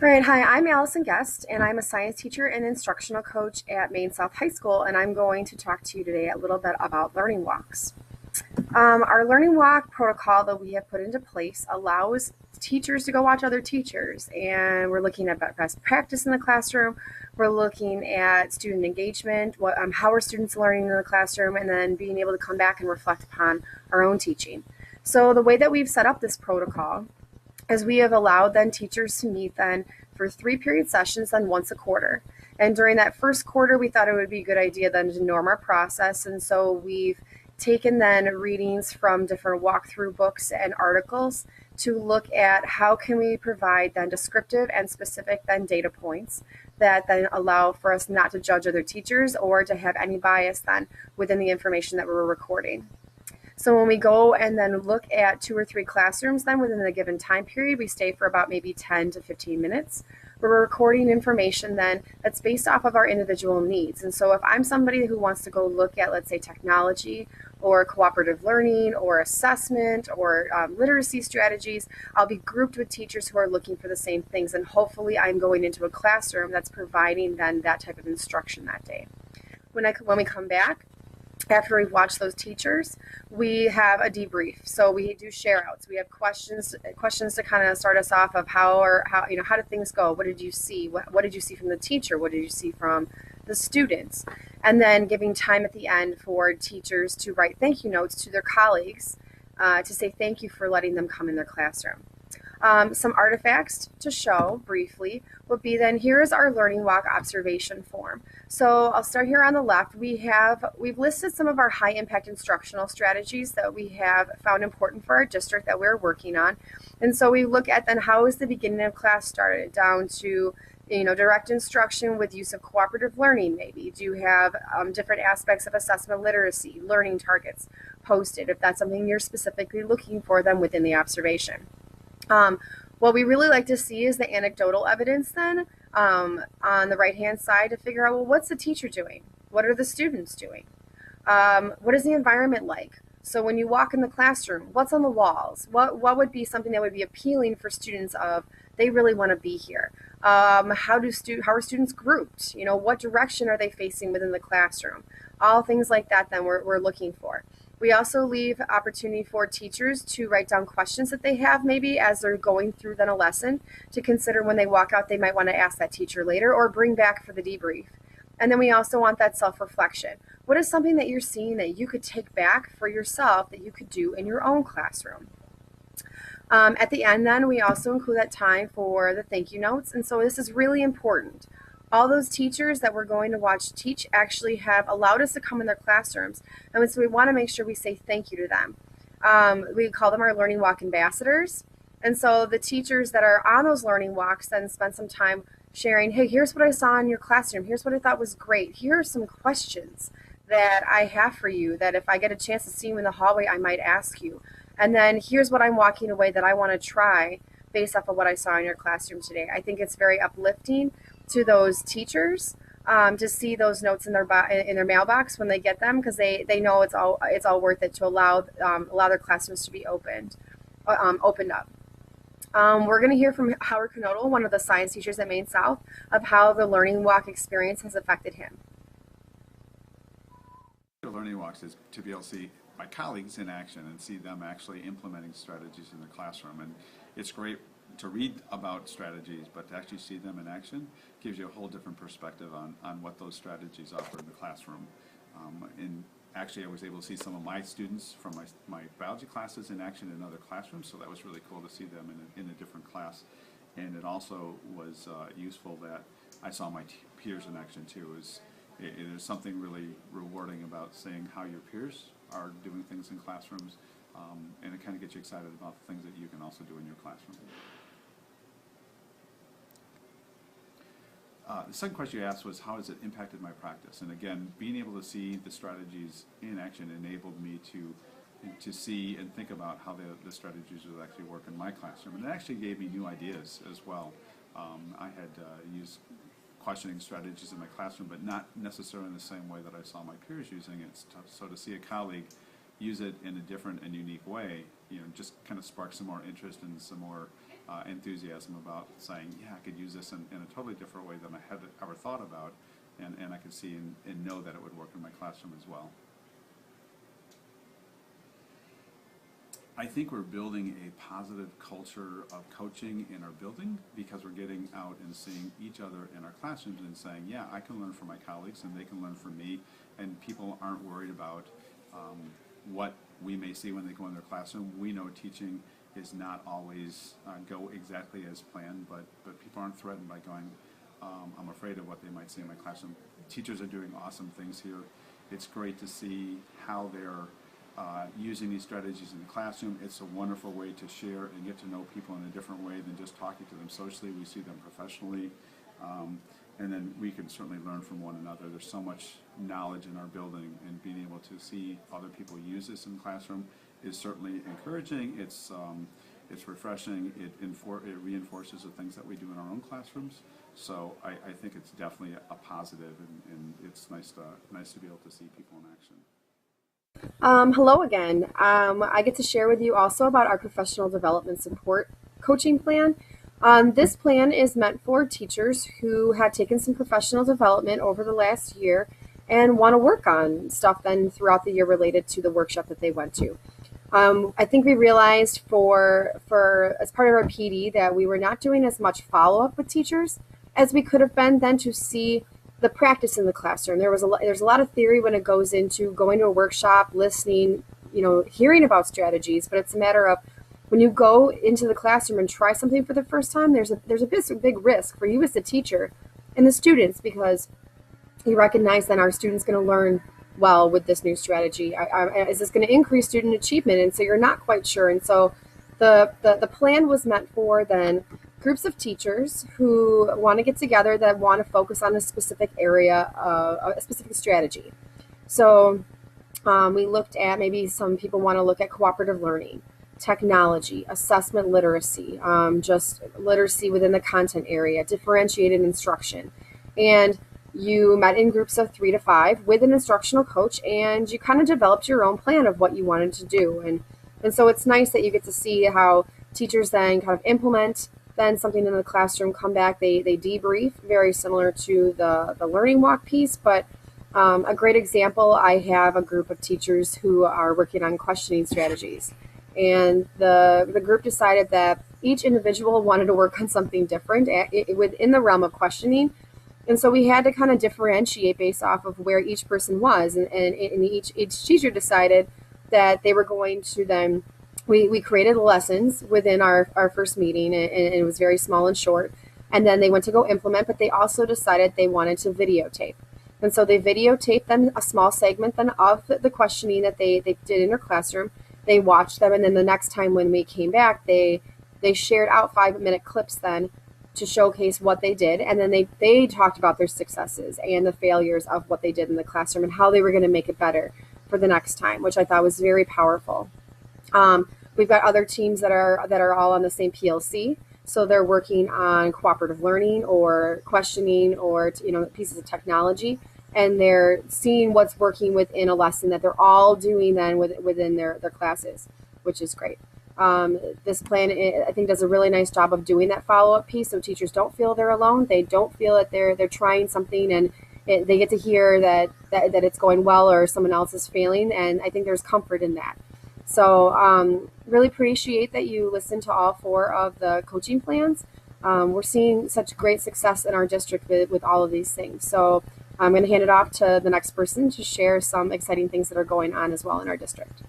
All right, hi, I'm Allison Guest, and I'm a science teacher and instructional coach at Maine South High School, and I'm going to talk to you today a little bit about learning walks. Our learning walk protocol that we have put into place allows teachers to go watch other teachers, and we're looking at best practice in the classroom. We're looking at student engagement, how are students learning in the classroom, and then being able to come back and reflect upon our own teaching. So the way that we've set up this protocol as we have allowed then teachers to meet then for 3 period sessions then once a quarter. And during that first quarter, we thought it would be a good idea then to norm our process. And so we've taken then readings from different walkthrough books and articles to look at how can we provide then descriptive and specific then data points that then allow for us not to judge other teachers or to have any bias then within the information that we're recording. So when we go and then look at 2 or 3 classrooms then within a given time period, we stay for about maybe 10 to 15 minutes. We're recording information then that's based off of our individual needs. And so if I'm somebody who wants to go look at, let's say, technology or cooperative learning or assessment or literacy strategies, I'll be grouped with teachers who are looking for the same things. And hopefully I'm going into a classroom that's providing then that type of instruction that day. When we come back, after we've watched those teachers, we have a debrief. So we do share outs. We have questions to kind of start us off of how did things go? What did you see? What did you see from the teacher? What did you see from the students? And then giving time at the end for teachers to write thank you notes to their colleagues to say thank you for letting them come in their classroom. Some artifacts to show briefly would be then here's our learning walk observation form. So I'll start here on the left. We've listed some of our high impact instructional strategies that we have found important for our district that we're working on. And so we look at then how is the beginning of class started down to direct instruction with use of cooperative learning maybe. Do you have different aspects of assessment literacy, learning targets posted if that's something you're specifically looking for then within the observation. What we really like to see is the anecdotal evidence then on the right-hand side to figure out, well, what's the teacher doing? What are the students doing? What is the environment like? So when you walk in the classroom, what's on the walls? What would be something that would be appealing for students of they really want to be here? How are students grouped? What direction are they facing within the classroom? All things like that then we're looking for. We also leave opportunity for teachers to write down questions that they have maybe as they're going through then a lesson to consider when they walk out they might want to ask that teacher later or bring back for the debrief. And then we also want that self-reflection. What is something that you're seeing that you could take back for yourself that you could do in your own classroom? At the end then we also include that time for the thank you notes, and so this is really important. All those teachers that we're going to watch teach actually have allowed us to come in their classrooms, and so we want to make sure we say thank you to them. We call them our learning walk ambassadors, and so the teachers that are on those learning walks then spend some time sharing, hey, here's what I saw in your classroom, here's what I thought was great, here are some questions that I have for you that if I get a chance to see you in the hallway I might ask you, and then here's what I'm walking away that I want to try based off of what I saw in your classroom today. I think it's very uplifting to those teachers to see those notes in their mailbox when they get them, because they know it's all worth it to allow their classrooms to be opened up. We're going to hear from Howard Knodel, one of the science teachers at Maine South, of how the learning walk experience has affected him. Learning walks is to be able to see my colleagues in action and see them actually implementing strategies in the classroom. And it's great to read about strategies, but to actually see them in action gives you a whole different perspective on what those strategies offer in the classroom. And actually I was able to see some of my students from my biology classes in action in other classrooms, so that was really cool to see them in a different class. And it also was useful that I saw my peers in action too. It is something really rewarding about seeing how your peers are doing things in classrooms, and it kind of gets you excited about the things that you can also do in your classroom. The second question you asked was, how has it impacted my practice? And again, being able to see the strategies in action enabled me to see and think about how the strategies would actually work in my classroom. And it actually gave me new ideas as well. I had used questioning strategies in my classroom, but not necessarily in the same way that I saw my peers using it. So to see a colleague use it in a different and unique way, just kind of spark some more interest and some more enthusiasm about saying, yeah, I could use this in a totally different way than I had ever thought about, and I could see and know that it would work in my classroom as well. I think we're building a positive culture of coaching in our building because we're getting out and seeing each other in our classrooms and saying, yeah, I can learn from my colleagues and they can learn from me, and people aren't worried about what we may see when they go in their classroom. We know teaching is not always go exactly as planned, but people aren't threatened by going, I'm afraid of what they might see in my classroom. Teachers are doing awesome things here. It's great to see how they're using these strategies in the classroom. It's a wonderful way to share and get to know people in a different way than just talking to them socially. We see them professionally, and then we can certainly learn from one another. There's so much knowledge in our building, and being able to see other people use this in the classroom is certainly encouraging. It's refreshing. It reinforces the things that we do in our own classrooms. So I think it's definitely a positive, and it's nice to be able to see people in action. Hello again. I get to share with you also about our professional development support coaching plan. This plan is meant for teachers who had taken some professional development over the last year and want to work on stuff then throughout the year related to the workshop that they went to. I think we realized for as part of our PD that we were not doing as much follow-up with teachers as we could have been then to see the practice in the classroom. There's a lot of theory when it goes into going to a workshop, listening, hearing about strategies, but it's a matter of when you go into the classroom and try something for the first time, there's a big risk for you as the teacher and the students, because you recognize that our student's going to learn well with this new strategy. Is this going to increase student achievement? And so you're not quite sure. And so the plan was meant for then groups of teachers who want to get together that want to focus on a specific area, a specific strategy. So we looked at, maybe some people want to look at cooperative learning, technology, assessment literacy, just literacy within the content area, differentiated instruction. And you met in groups of 3 to 5 with an instructional coach, and you kind of developed your own plan of what you wanted to do. And so it's nice that you get to see how teachers then kind of implement then something in the classroom, come back, they debrief, very similar to the learning walk piece. But a great example, I have a group of teachers who are working on questioning strategies. And the group decided that each individual wanted to work on something different within the realm of questioning. And so we had to kind of differentiate based off of where each person was. And each teacher decided that they were going to then, we created lessons within our first meeting, and it was very small and short. And then they went to go implement, but they also decided they wanted to videotape. And so they videotaped then a small segment then of the questioning that they did in their classroom. They watched them, and then the next time when we came back, they shared out 5-minute clips then to showcase what they did. And then they talked about their successes and the failures of what they did in the classroom and how they were going to make it better for the next time, which I thought was very powerful. We've got other teams that are all on the same PLC. So they're working on cooperative learning or questioning or pieces of technology, and they're seeing what's working within a lesson that they're all doing then within their classes, which is great. This plan, I think, does a really nice job of doing that follow-up piece, so teachers don't feel they're alone. They don't feel that they're trying something, and they get to hear that it's going well or someone else is failing, and I think there's comfort in that. So really appreciate that you listened to all 4 of the coaching plans. We're seeing such great success in our district with all of these things. So I'm going to hand it off to the next person to share some exciting things that are going on as well in our district.